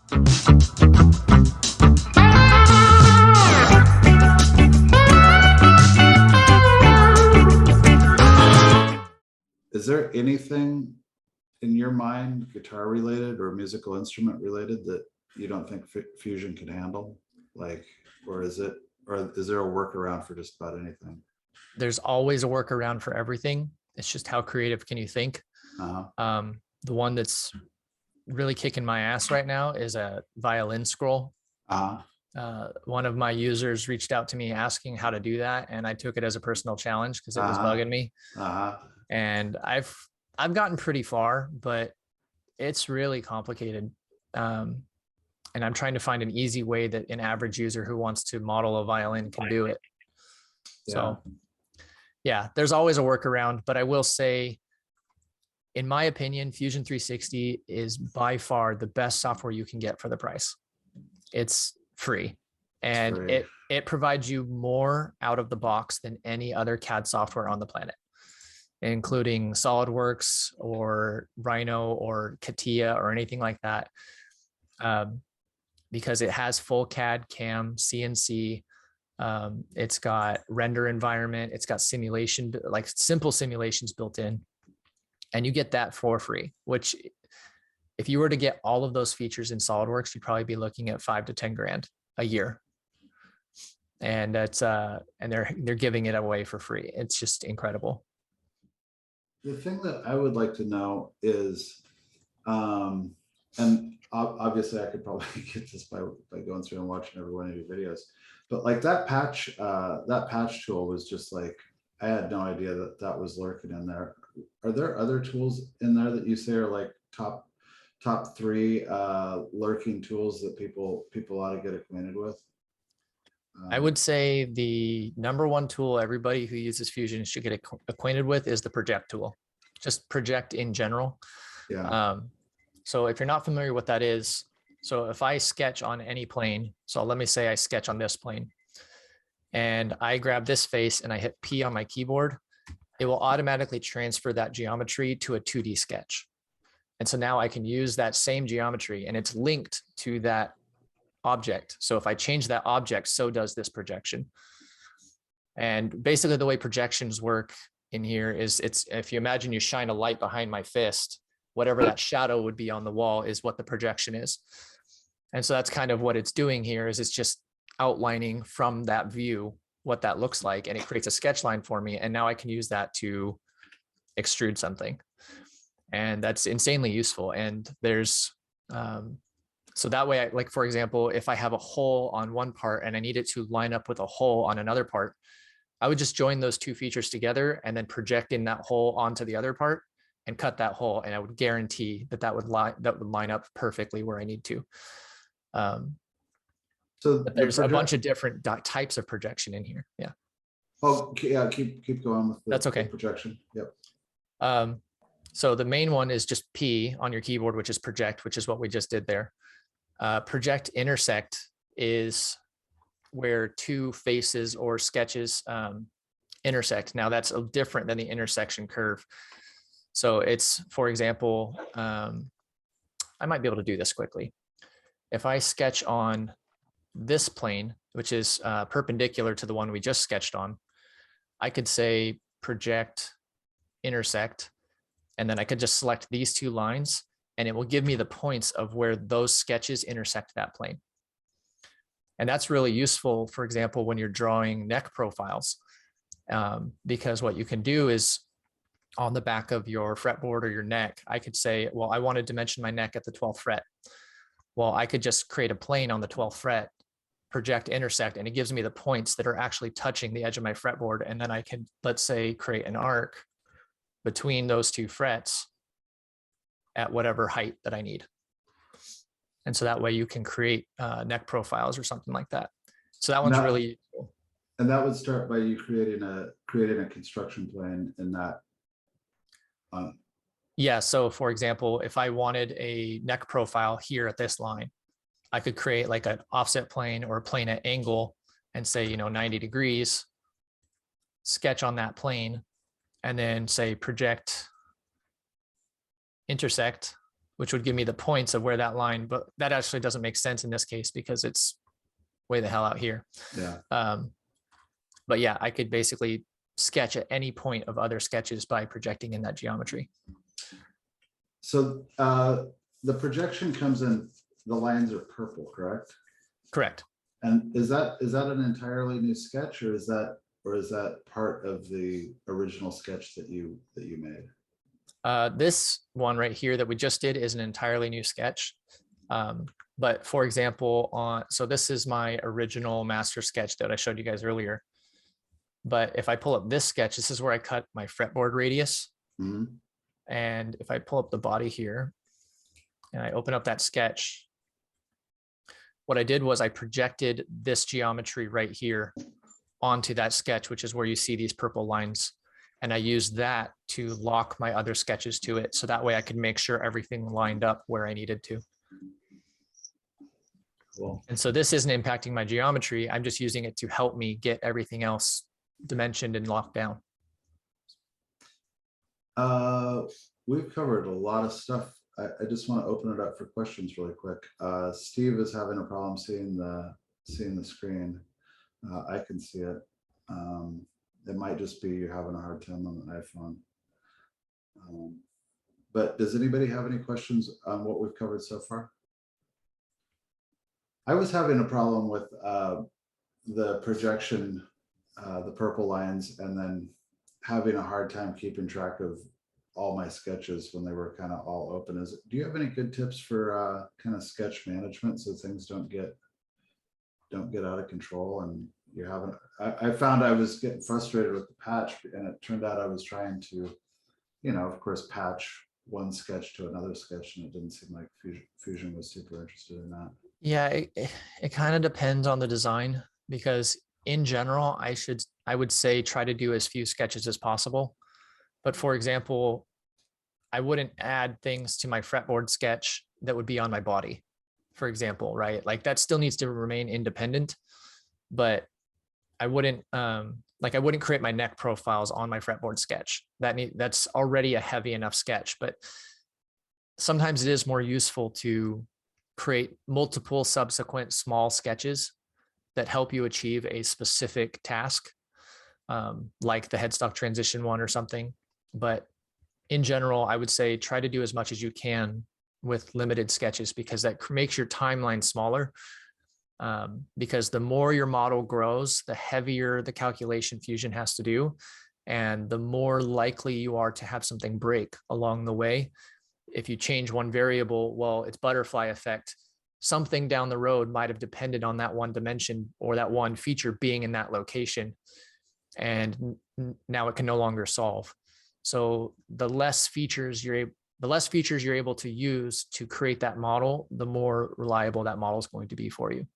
Is there anything in your mind, guitar related or musical instrument related, that you don't think Fusion can handle? Like, or is there a workaround for just about anything? There's always a workaround for everything. It's just how creative can you think? The one that's really kicking my ass right now is a violin scroll. One of my users reached out to me asking how to do that, and I took it as a personal challenge because it was bugging me. And I've gotten pretty far, but it's really complicated. And I'm trying to find an easy way that an average user who wants to model a violin can do it. So yeah, there's always a workaround, but I will say, in my opinion, Fusion 360 is by far the best software you can get for the price. It's free, and it provides you more out of the box than any other CAD software on the planet, including SolidWorks or Rhino or CATIA or anything like that, because it has full CAD, CAM, CNC. It's got render environment. It's got simulation, like simple simulations built in, and you get that for free, which if you were to get all of those features in SolidWorks, you'd probably be looking at $5 to $10 grand a year. And that's and they're giving it away for free. It's just incredible. The thing that I would like to know is, and obviously I could probably get this by going through and watching every one of your videos, but like that patch tool was just like, I had no idea that that was lurking in there. Are there other tools in there that you say are like top 3 lurking tools that people ought to get acquainted with? I would say the #1 tool everybody who uses Fusion should get acquainted with is the project tool. Just project in general. So if you're not familiar with what that is, so if I sketch on any plane, so let me say I sketch on this plane, and I grab this face and I hit P on my keyboard, it will automatically transfer that geometry to a 2D sketch. And so now I can use that same geometry, and it's linked to that object. So if I change that object, so does this projection. And basically the way projections work in here is, if you imagine you shine a light behind my fist, whatever that shadow would be on the wall is what the projection is. And so that's kind of what it's doing here, is it's just outlining from that view what that looks like, and it creates a sketch line for me. And now I can use that to extrude something. And that's insanely useful. And there's, so that way, like, for example, if I have a hole on one part and I need it to line up with a hole on another part, I would just join those two features together and then project in that hole onto the other part and cut that hole. And I would guarantee that would line up perfectly where I need to. So there's a bunch of different types of projection in here. Yeah. Oh, yeah. Keep going with that's okay. The projection. Yep. So the main one is just P on your keyboard, which is project, which is what we just did there. Project intersect is where two faces or sketches intersect. Now that's different than the intersection curve. So it's, for example, I might be able to do this quickly. If I sketch on this plane, which is perpendicular to the one we just sketched on, I could say project intersect, and then I could just select these two lines, and it will give me the points of where those sketches intersect that plane. And that's really useful, for example, when you're drawing neck profiles, because what you can do is on the back of your fretboard or your neck, I could say, well, I want to dimension my neck at the 12th fret. Well, I could just create a plane on the 12th fret, project intersect, and it gives me the points that are actually touching the edge of my fretboard. And then I can, let's say, create an arc between those two frets at whatever height that I need. And so that way you can create neck profiles or something like that. So that one's really useful. And that would start by you creating a construction plane in that. Yeah. So for example, if I wanted a neck profile here at this line, I could create like an offset plane or a plane at angle and say, 90 degrees, sketch on that plane, and then say project intersect, which would give me the points of where that line, but that actually doesn't make sense in this case because it's way the hell out here. Yeah. But yeah, I could basically sketch at any point of other sketches by projecting in that geometry. So the projection comes in, the lines are purple, correct? Correct. And is that an entirely new sketch, or is that part of the original sketch that you made? This one right here that we just did is an entirely new sketch. But for example, so this is my original master sketch that I showed you guys earlier. But if I pull up this sketch, this is where I cut my fretboard radius. Mm-hmm. And if I pull up the body here and I open up that sketch, what I did was I projected this geometry right here onto that sketch, which is where you see these purple lines. And I used that to lock my other sketches to it. So that way I could make sure everything lined up where I needed to. Cool. And so this isn't impacting my geometry. I'm just using it to help me get everything else dimensioned and locked down. We've covered a lot of stuff. I just want to open it up for questions really quick. Steve is having a problem seeing the screen. I can see it. It might just be you having a hard time on an iPhone. But does anybody have any questions on what we've covered so far? I was having a problem with the projection, the purple lines, and then having a hard time keeping track of all my sketches when they were kind of all open. Do you have any good tips for kind of sketch management so things don't get out of control? And you haven't, I found I was getting frustrated with the patch, and it turned out I was trying to, of course, patch one sketch to another sketch, and it didn't seem like Fusion was super interested in that. Yeah, it kind of depends on the design, because in general, I would say try to do as few sketches as possible. But for example, I wouldn't add things to my fretboard sketch that would be on my body, for example, right? Like that still needs to remain independent, but I wouldn't create my neck profiles on my fretboard sketch. That's already a heavy enough sketch, but sometimes it is more useful to create multiple subsequent small sketches that help you achieve a specific task, like the headstock transition one or something. But in general, I would say try to do as much as you can with limited sketches, because that makes your timeline smaller. Because the more your model grows, the heavier the calculation Fusion has to do, and the more likely you are to have something break along the way. If you change one variable, well, it's butterfly effect. Something down the road might have depended on that one dimension or that one feature being in that location, and now it can no longer solve. So the less features you're able to use to create that model, the more reliable that model is going to be for you.